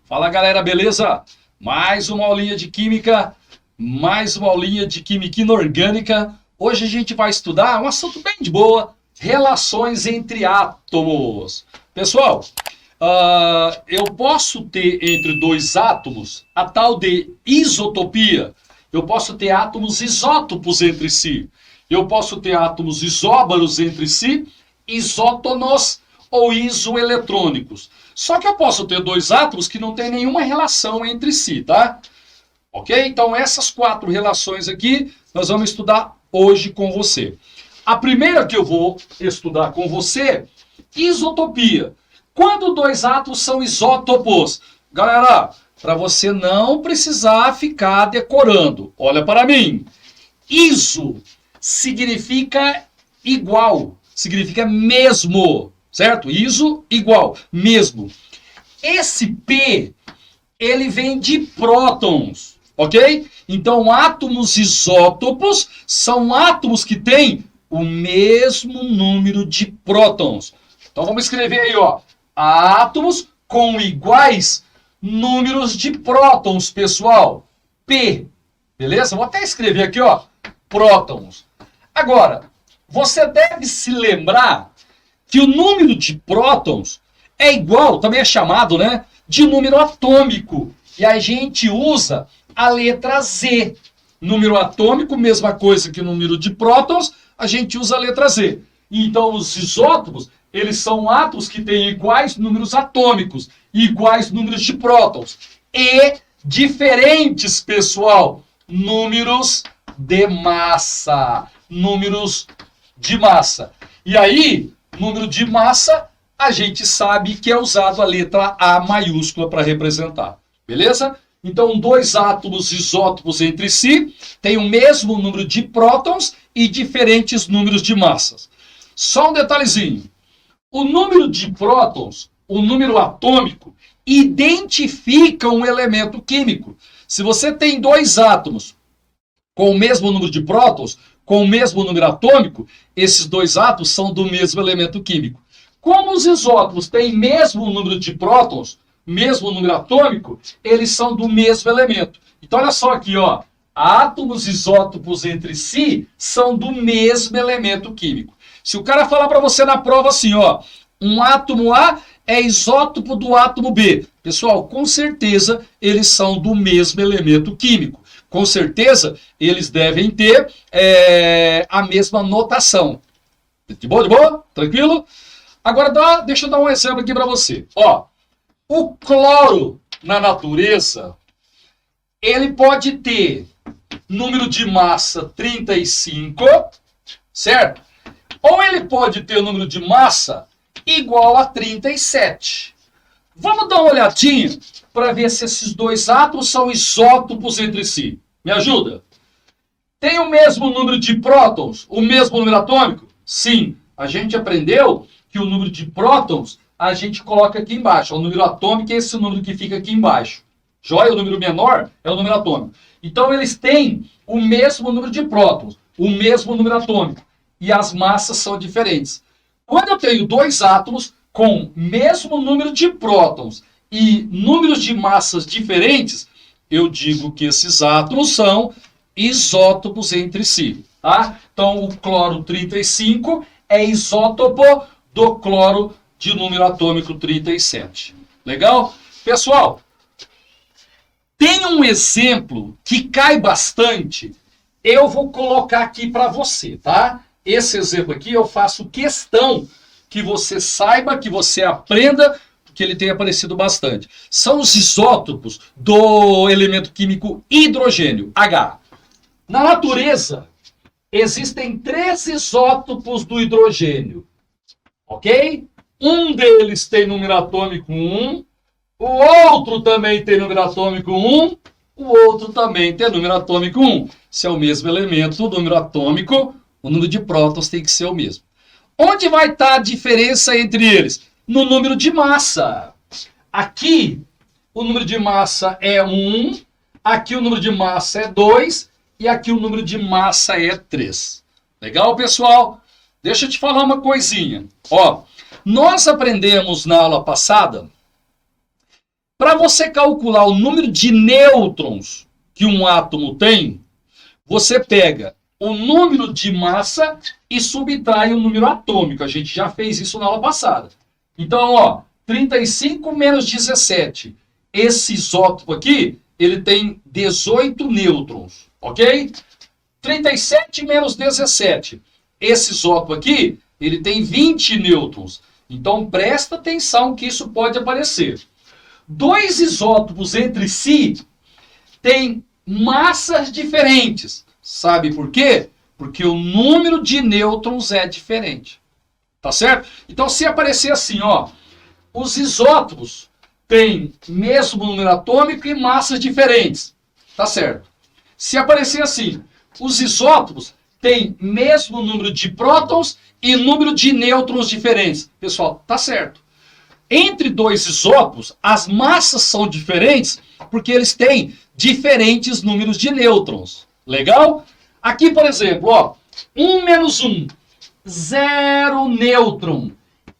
Fala galera, beleza? Mais uma aulinha de química, mais uma aulinha de química inorgânica. Hoje a gente vai estudar um assunto bem de boa, relações entre átomos. Pessoal, eu posso ter entre dois átomos a tal de isotopia. Eu posso ter átomos isótopos entre si. Eu posso ter átomos isóbaros entre si, isótonos ou isoeletrônicos. Só que eu posso ter dois átomos que não têm nenhuma relação entre si, tá? Ok? Então essas quatro relações aqui nós vamos estudar hoje com você. A primeira que eu vou estudar com você, isotopia. Quando dois átomos são isótopos? Galera, para você não precisar ficar decorando, olha para mim. Iso significa igual, significa mesmo, certo? Iso, igual, mesmo. Esse P, ele vem de prótons, ok? Então, átomos isótopos são átomos que têm o mesmo número de prótons. Então, vamos escrever aí, ó. Átomos com iguais números de prótons, pessoal. P, beleza? Vou até escrever aqui, ó, prótons. Agora, você deve se lembrar que o número de prótons é igual, também é chamado, né, de número atômico. E a gente usa a letra Z. Número atômico, mesma coisa que o número de prótons, a gente usa a letra Z. Então, os isótopos, eles são átomos que têm iguais números atômicos, iguais números de prótons. E diferentes, pessoal, números de massa. Números de massa. E aí, número de massa, a gente sabe que é usado a letra A maiúscula para representar. Beleza? Então, dois átomos isótopos entre si têm o mesmo número de prótons e diferentes números de massas. Só um detalhezinho. O número de prótons, o número atômico, identifica um elemento químico. Se você tem dois átomos com o mesmo número de prótons, com o mesmo número atômico, esses dois átomos são do mesmo elemento químico. Como os isótopos têm mesmo número de prótons, mesmo número atômico, eles são do mesmo elemento. Então, olha só aqui, ó. Átomos isótopos entre si são do mesmo elemento químico. Se o cara falar para você na prova assim, ó, um átomo A é isótopo do átomo B. Pessoal, com certeza eles são do mesmo elemento químico. Com certeza eles devem ter a mesma notação. De boa, de boa? Tranquilo? Agora deixa eu dar um exemplo aqui para você. Ó, o cloro na natureza, ele pode ter número de massa 35, certo? Ou ele pode ter o número de massa igual a 37. Vamos dar uma olhadinha para ver se esses dois átomos são isótopos entre si. Me ajuda? Tem o mesmo número de prótons, o mesmo número atômico? Sim. A gente aprendeu que o número de prótons a gente coloca aqui embaixo. O número atômico é esse número que fica aqui embaixo. Joia, o número menor é o número atômico. Então, eles têm o mesmo número de prótons, o mesmo número atômico. E as massas são diferentes. Quando eu tenho dois átomos com mesmo número de prótons e números de massas diferentes, eu digo que esses átomos são isótopos entre si. Tá? Então, o cloro 35 é isótopo do cloro de número atômico 37. Legal? Pessoal, tem um exemplo que cai bastante. Eu vou colocar aqui para você, tá? Esse exemplo aqui eu faço questão que você saiba, que você aprenda, que ele tem aparecido bastante. São os isótopos do elemento químico hidrogênio, H. Na natureza, existem 3 isótopos do hidrogênio, ok? Um deles tem número atômico 1, o outro também tem número atômico 1, o outro também tem número atômico 1. Se é o mesmo elemento, o número atômico, o número de prótons tem que ser o mesmo. Onde vai estar a diferença entre eles? No número de massa. Aqui, o número de massa é 1, aqui o número de massa é 2 e aqui o número de massa é 3. Legal, pessoal? Deixa eu te falar uma coisinha. Ó, nós aprendemos na aula passada Para você calcular o número de nêutrons que um átomo tem, você pega o número de massa e subtrai o número atômico. A gente já fez isso na aula passada. Então, ó, 35 menos 17. Esse isótopo aqui, ele tem 18 nêutrons, ok? 37 menos 17. Esse isótopo aqui, ele tem 20 nêutrons. Então, presta atenção que isso pode aparecer. Dois isótopos entre si têm massas diferentes. Sabe por quê? Porque o número de nêutrons é diferente. Tá certo? Então, se aparecer assim, ó, os isótopos têm mesmo número atômico e massas diferentes. Tá certo? Se aparecer assim, os isótopos têm mesmo número de prótons e número de nêutrons diferentes. Pessoal, tá certo. Entre dois isótopos, as massas são diferentes porque eles têm diferentes números de nêutrons. Legal? Aqui, por exemplo, ó, 1 menos 1, 0 nêutron.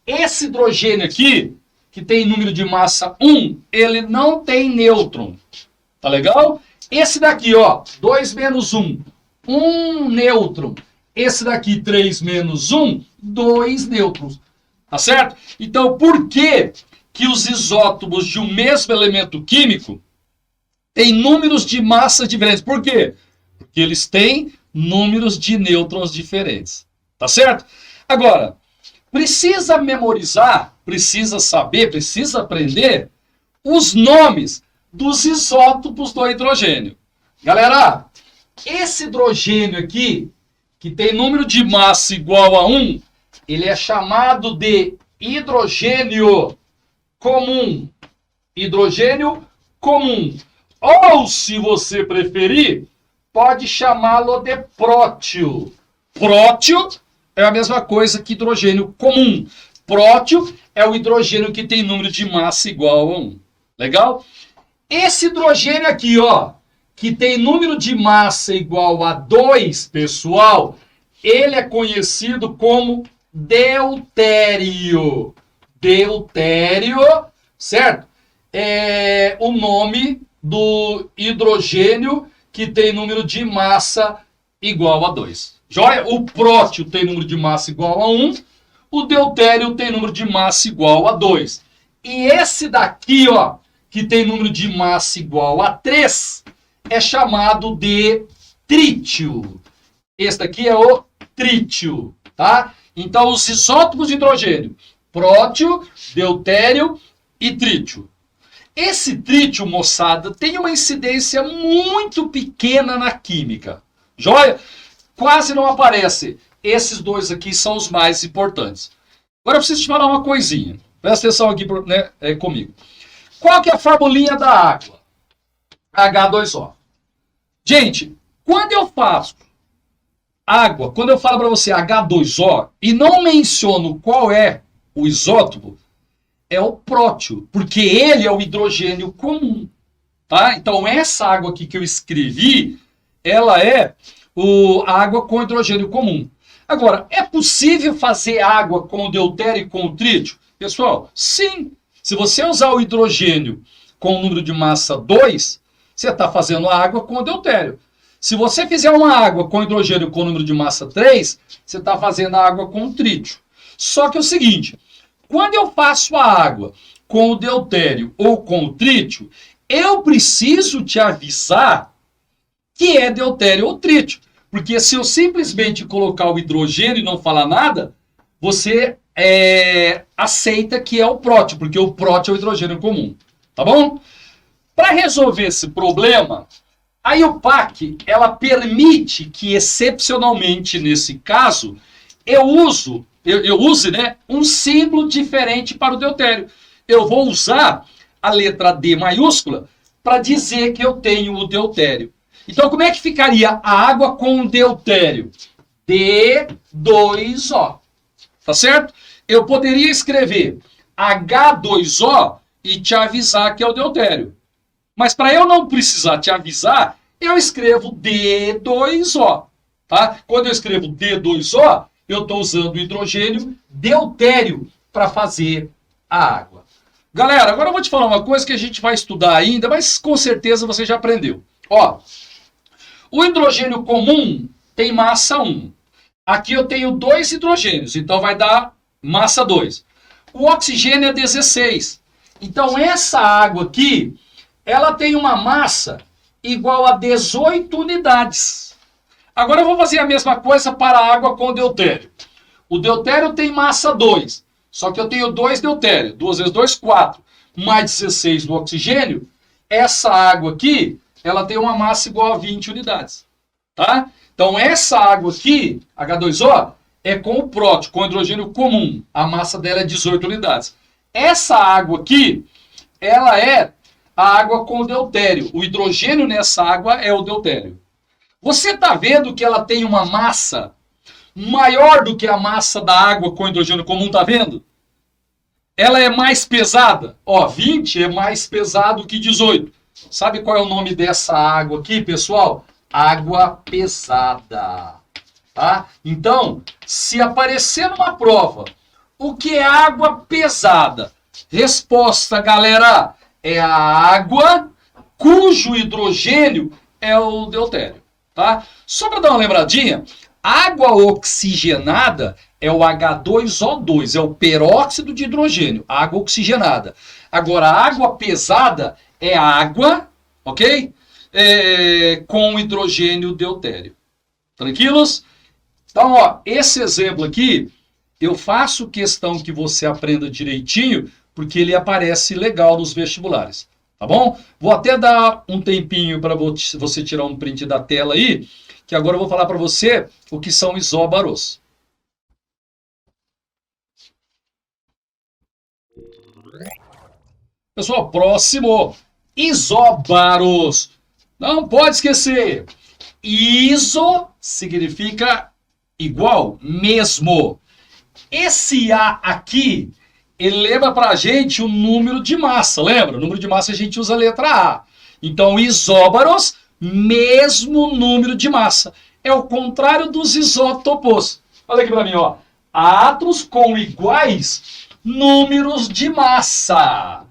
Esse hidrogênio aqui, que tem número de massa 1, ele não tem nêutron. Tá legal? Esse daqui, ó, 2 menos 1, 1 nêutron. Esse daqui, 3 menos 1, 2 nêutrons. Tá certo? Então, por que que os isótopos de um mesmo elemento químico têm números de massa diferentes? Por quê? Porque eles têm números de nêutrons diferentes. Tá certo? Agora, precisa memorizar, precisa saber, precisa aprender os nomes dos isótopos do hidrogênio. Galera, esse hidrogênio aqui, que tem número de massa igual a 1, ele é chamado de hidrogênio comum. Hidrogênio comum. Ou, se você preferir, pode chamá-lo de prótio. Prótio é a mesma coisa que hidrogênio comum. Prótio é o hidrogênio que tem número de massa igual a 1. Legal? Esse hidrogênio aqui, ó, que tem número de massa igual a 2, pessoal, ele é conhecido como deutério. Deutério, certo? É o nome do hidrogênio que tem número de massa igual a 2. Joia? O prótio tem número de massa igual a 1, o deutério tem número de massa igual a 2. E esse daqui, ó, que tem número de massa igual a 3, é chamado de trítio. Esse daqui é o trítio, tá? Então, os isótopos de hidrogênio, prótio, deutério e trítio. Esse trítio, moçada, tem uma incidência muito pequena na química. Joia? Quase não aparece. Esses dois aqui são os mais importantes. Agora eu preciso te falar uma coisinha. Presta atenção aqui, né, comigo. Qual que é a formulinha da água? H2O. Gente, quando eu faço água, quando eu falo para você H2O e não menciono qual é o isótopo, é o prótio, porque ele é o hidrogênio comum, tá? Então essa água aqui que eu escrevi, ela é a água com hidrogênio comum. Agora, é possível fazer água com o deutério e com o trítio? Pessoal, sim. Se você usar o hidrogênio com o número de massa 2, você está fazendo água com o deutério. Se você fizer uma água com hidrogênio com número de massa 3, você está fazendo a água com o trítio. Só que é o seguinte, quando eu faço a água com o deutério ou com o trítio, eu preciso te avisar que é deutério ou trítio. Porque se eu simplesmente colocar o hidrogênio e não falar nada, você aceita que é o prótio, porque o prótio é o hidrogênio comum. Tá bom? Para resolver esse problema, a IUPAC, ela permite que, excepcionalmente nesse caso, eu use, né, um símbolo diferente para o deutério. Eu vou usar a letra D maiúscula para dizer que eu tenho o deutério. Então, como é que ficaria a água com deutério? D2O. Tá certo? Eu poderia escrever H2O e te avisar que é o deutério. Mas para eu não precisar te avisar, eu escrevo D2O. Tá? Quando eu escrevo D2O, eu estou usando o hidrogênio deutério para fazer a água. Galera, agora eu vou te falar uma coisa que a gente vai estudar ainda, mas com certeza você já aprendeu. Ó, o hidrogênio comum tem massa 1. Aqui eu tenho 2 hidrogênios, então vai dar massa 2. O oxigênio é 16. Então essa água aqui, ela tem uma massa igual a 18 unidades. Agora eu vou fazer a mesma coisa para a água com deutério. O deutério tem massa 2. Só que eu tenho 2 deutério. 2 vezes 2, 4. Mais 16 do oxigênio. Essa água aqui, ela tem uma massa igual a 20 unidades. Tá? Então essa água aqui, H2O, é com o próton, com o hidrogênio comum. A massa dela é 18 unidades. Essa água aqui, ela é a água com o deutério. O hidrogênio nessa água é o deutério. Você está vendo que ela tem uma massa maior do que a massa da água com hidrogênio comum, tá vendo? Ela é mais pesada. Ó, 20 é mais pesado que 18. Sabe qual é o nome dessa água aqui, pessoal? Água pesada. Tá? Então, se aparecer numa prova, o que é água pesada? Resposta, galera, é a água cujo hidrogênio é o deutério. Tá? Só para dar uma lembradinha, água oxigenada é o H2O2, é o peróxido de hidrogênio, água oxigenada. Agora, a água pesada é água, ok? Com hidrogênio deutério. Tranquilos? Então, ó, esse exemplo aqui, eu faço questão que você aprenda direitinho, porque ele aparece legal nos vestibulares. Tá bom? Vou até dar um tempinho para você tirar um print da tela aí, que agora eu vou falar para você o que são isóbaros. Pessoal, próximo. Isóbaros. Não pode esquecer. Iso significa igual, mesmo. Esse A aqui, ele lembra para a gente o número de massa, lembra? O número de massa a gente usa a letra A. Então, isóbaros, mesmo número de massa. É o contrário dos isótopos. Olha aqui para mim, ó. Átomos com iguais números de massa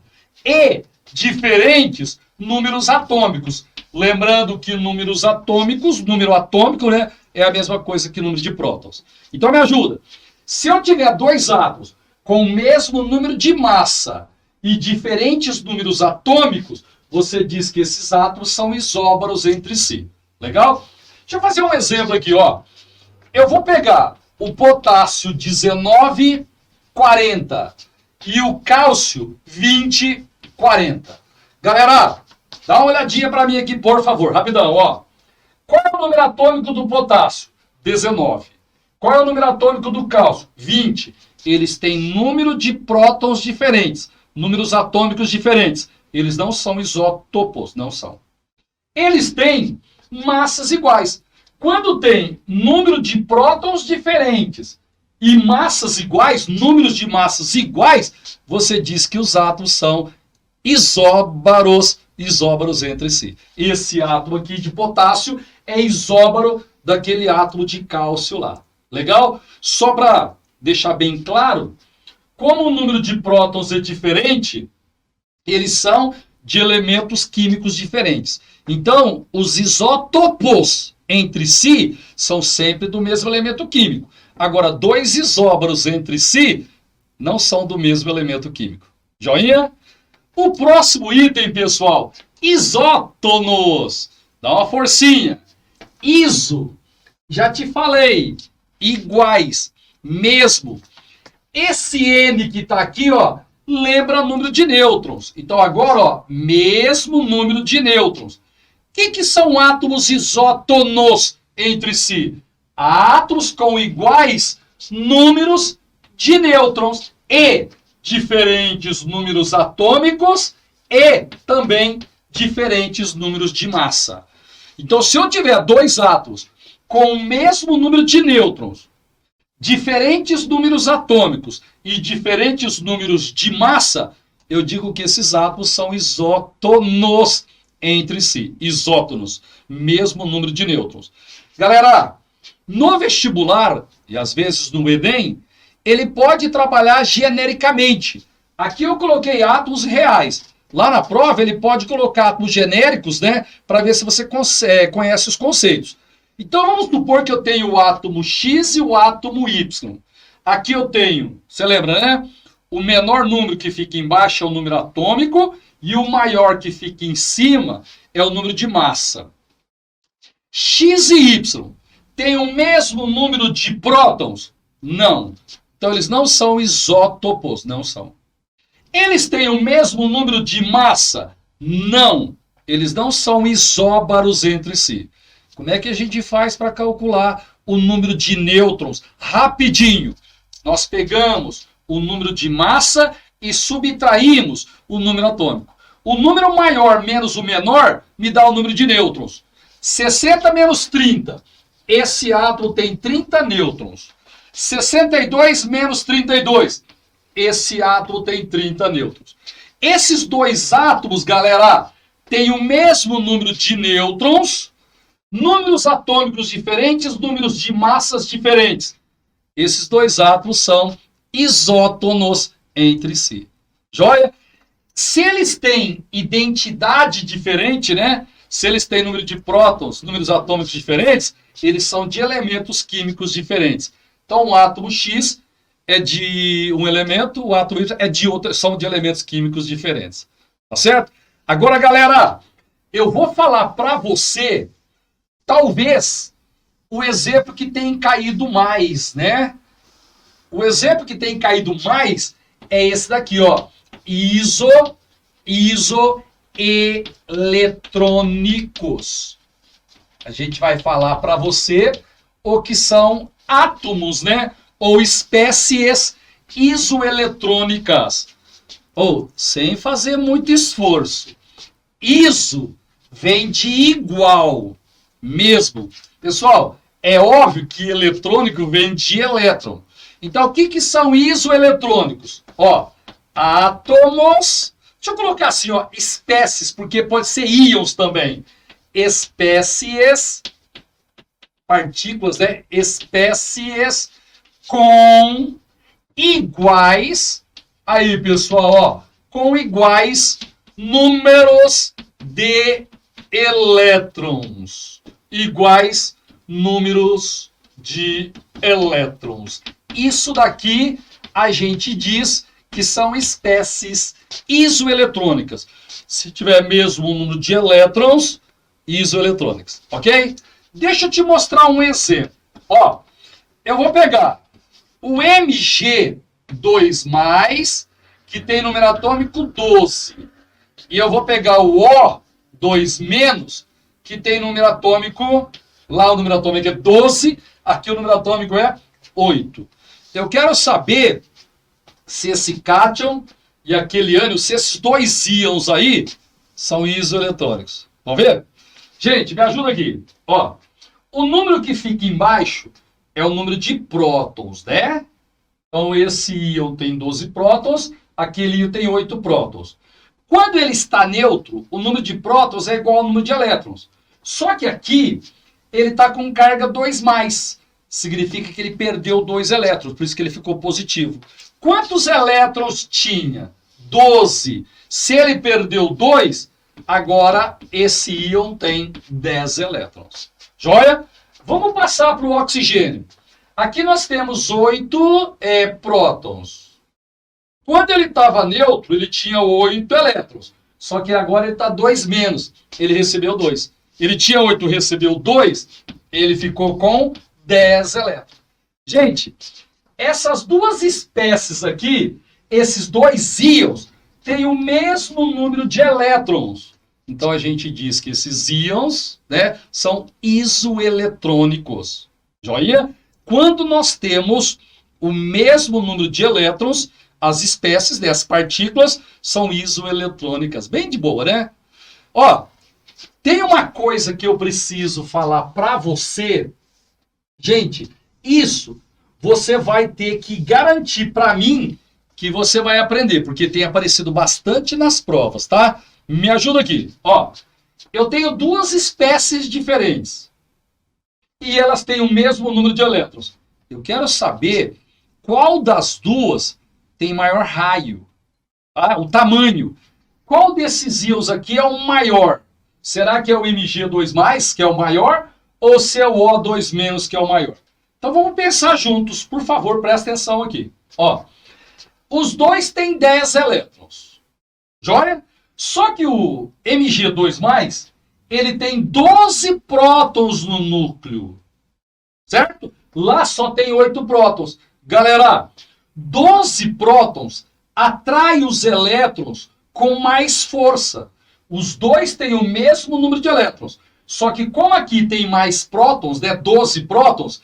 e diferentes números atômicos. Lembrando que números atômicos, número atômico, né, é a mesma coisa que número de prótons. Então, me ajuda. Se eu tiver 2 átomos com o mesmo número de massa e diferentes números atômicos, você diz que esses átomos são isóbaros entre si. Legal? Deixa eu fazer um exemplo aqui, ó. Eu vou pegar o potássio 1940 e o cálcio 2040. Galera, dá uma olhadinha para mim aqui, por favor, rapidão, ó. Qual é o número atômico do potássio? 19. Qual é o número atômico do cálcio? 20. Eles têm número de prótons diferentes, números atômicos diferentes. Eles não são isótopos, não são. Eles têm massas iguais. Quando tem número de prótons diferentes e massas iguais, números de massas iguais, você diz que os átomos são isóbaros entre si. Esse átomo aqui de potássio é isóbaro daquele átomo de cálcio lá. Legal? Só para deixar bem claro, como o número de prótons é diferente, eles são de elementos químicos diferentes. Então, os isótopos entre si são sempre do mesmo elemento químico. Agora, 2 isóbaros entre si não são do mesmo elemento químico. Joinha? O próximo item, pessoal, isótonos. Dá uma forcinha. Iso, já te falei, iguais, mesmo. Esse N que está aqui, ó, lembra o número de nêutrons. Então agora, ó, mesmo número de nêutrons. O que são átomos isótonos entre si? Átomos com iguais números de nêutrons e diferentes números atômicos e também diferentes números de massa. Então, se eu tiver 2 átomos com o mesmo número de nêutrons, diferentes números atômicos e diferentes números de massa, eu digo que esses átomos são isótonos entre si. Isótonos, mesmo número de nêutrons. Galera, no vestibular, e às vezes no Enem, ele pode trabalhar genericamente. Aqui eu coloquei átomos reais. Lá na prova ele pode colocar átomos genéricos, né? Para ver se você conhece os conceitos. Então vamos supor que eu tenho o átomo X e o átomo Y. Aqui eu tenho, você lembra, né? O menor número que fica embaixo é o número atômico e o maior que fica em cima é o número de massa. X e Y têm o mesmo número de prótons? Não. Então eles não são isótopos, não são. Eles têm o mesmo número de massa? Não. Eles não são isóbaros entre si. Como é que a gente faz para calcular o número de nêutrons? Rapidinho. Nós pegamos o número de massa e subtraímos o número atômico. O número maior menos o menor me dá o número de nêutrons. 60 menos 30. Esse átomo tem 30 nêutrons. 62 menos 32. Esse átomo tem 30 nêutrons. Esses dois átomos, galera, têm o mesmo número de nêutrons, números atômicos diferentes, números de massas diferentes. Esses dois átomos são isótonos entre si. Joia? Se eles têm identidade diferente, né? Se eles têm número de prótons, números atômicos diferentes, eles são de elementos químicos diferentes. Então, o átomo X é de um elemento, o átomo Y é de outro, são de elementos químicos diferentes. Tá certo? Agora, galera, eu vou falar para você, talvez, o exemplo que tem caído mais, né? O exemplo que tem caído mais é esse daqui, ó. Isoeletrônicos. A gente vai falar para você o que são átomos, né? Ou espécies isoeletrônicas. Ou sem fazer muito esforço. Iso vem de igual mesmo. Pessoal, é óbvio que eletrônico vem de elétron. Então, o que são isoeletrônicos? Ó, átomos. Deixa eu colocar assim, ó, espécies, porque pode ser íons também. Espécies, partículas, né? Espécies com iguais, aí pessoal, ó, com iguais números de elétrons. Iguais números de elétrons. Isso daqui a gente diz que são espécies isoeletrônicas. Se tiver mesmo um número de elétrons, isoeletrônicas, ok? Deixa eu te mostrar um exemplo. Ó, eu vou pegar o Mg2+, que tem número atômico 12. E eu vou pegar o O2-, que tem número atômico, lá o número atômico é 12, aqui o número atômico é 8. Eu quero saber se esse cátion e aquele ânion, se esses dois íons aí são isoeletrônicos. Vamos ver? Gente, me ajuda aqui. Ó, o número que fica embaixo é o número de prótons, né? Então, esse íon tem 12 prótons, aquele íon tem 8 prótons. Quando ele está neutro, o número de prótons é igual ao número de elétrons. Só que aqui, ele está com carga 2+. Significa que ele perdeu 2 elétrons, por isso que ele ficou positivo. Quantos elétrons tinha? 12. Se ele perdeu 2, agora esse íon tem 10 elétrons. Joia? Vamos passar para o oxigênio. Aqui nós temos 8 prótons. Quando ele estava neutro, ele tinha 8 elétrons. Só que agora ele está 2-. Ele recebeu 2. Ele tinha 8, recebeu 2. Ele ficou com 10 elétrons. Gente, essas duas espécies aqui, esses dois íons, têm o mesmo número de elétrons. Então a gente diz que esses íons, né, são isoeletrônicos. Joia? Quando nós temos o mesmo número de elétrons, as espécies dessas partículas são isoeletrônicas. Bem de boa, né? Ó, tem uma coisa que eu preciso falar para você. Gente, isso você vai ter que garantir para mim que você vai aprender, porque tem aparecido bastante nas provas, tá? Me ajuda aqui. Ó, eu tenho duas espécies diferentes e elas têm o mesmo número de elétrons. Eu quero saber qual das duas tem maior raio. Tá? O tamanho. Qual desses íons aqui é o maior? Será que é o Mg2+, que é o maior, ou se é o O2- que é o maior? Então vamos pensar juntos, por favor, presta atenção aqui. Ó, os dois têm 10 elétrons. Joia? Só que o Mg2+, ele tem 12 prótons no núcleo. Certo? Lá só tem 8 prótons. Galera, 12 prótons atrai os elétrons com mais força. Os dois têm o mesmo número de elétrons. Só que como aqui tem mais prótons, né, 12 prótons,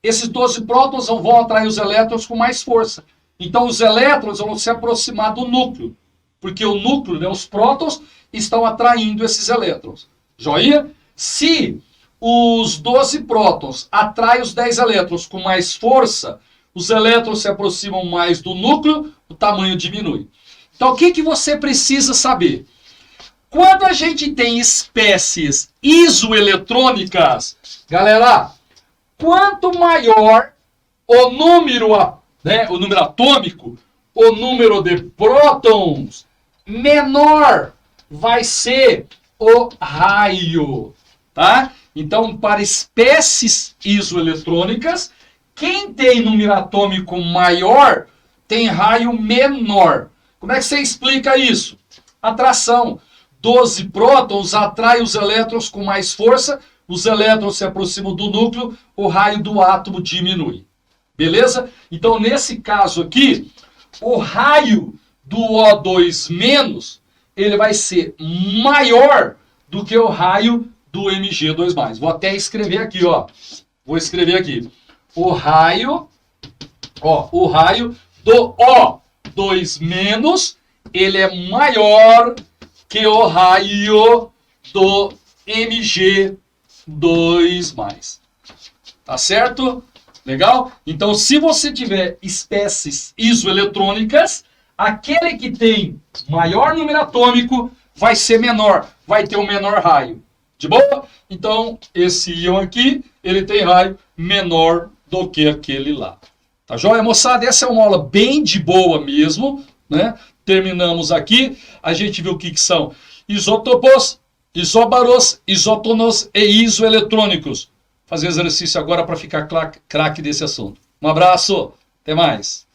esses 12 prótons vão atrair os elétrons com mais força. Então os elétrons vão se aproximar do núcleo. Porque o núcleo, né, os prótons, estão atraindo esses elétrons. Joia? Se os 12 prótons atraem os 10 elétrons com mais força, os elétrons se aproximam mais do núcleo, o tamanho diminui. Então, o que você precisa saber? Quando a gente tem espécies isoeletrônicas, galera, quanto maior o número atômico, o número de prótons, menor vai ser o raio, tá? Então, para espécies isoeletrônicas, quem tem número atômico maior tem raio menor. Como é que você explica isso? Atração. 12 prótons atraem os elétrons com mais força, os elétrons se aproximam do núcleo, o raio do átomo diminui. Beleza? Então, nesse caso aqui, o raio do O2-, ele vai ser maior do que o raio do Mg2+. Vou até escrever aqui, ó. Vou escrever aqui. O raio do O2-, ele é maior que o raio do Mg2+. Tá certo? Legal? Então, se você tiver espécies isoeletrônicas, aquele que tem maior número atômico vai ser menor, vai ter um menor raio. De boa? Então, esse íon aqui, ele tem raio menor do que aquele lá. Tá joia, moçada? Essa é uma aula bem de boa mesmo, né? Terminamos aqui. A gente viu o que são isótopos, isóbaros, isótonos e isoeletrônicos. Fazer exercício agora para ficar craque desse assunto. Um abraço, até mais.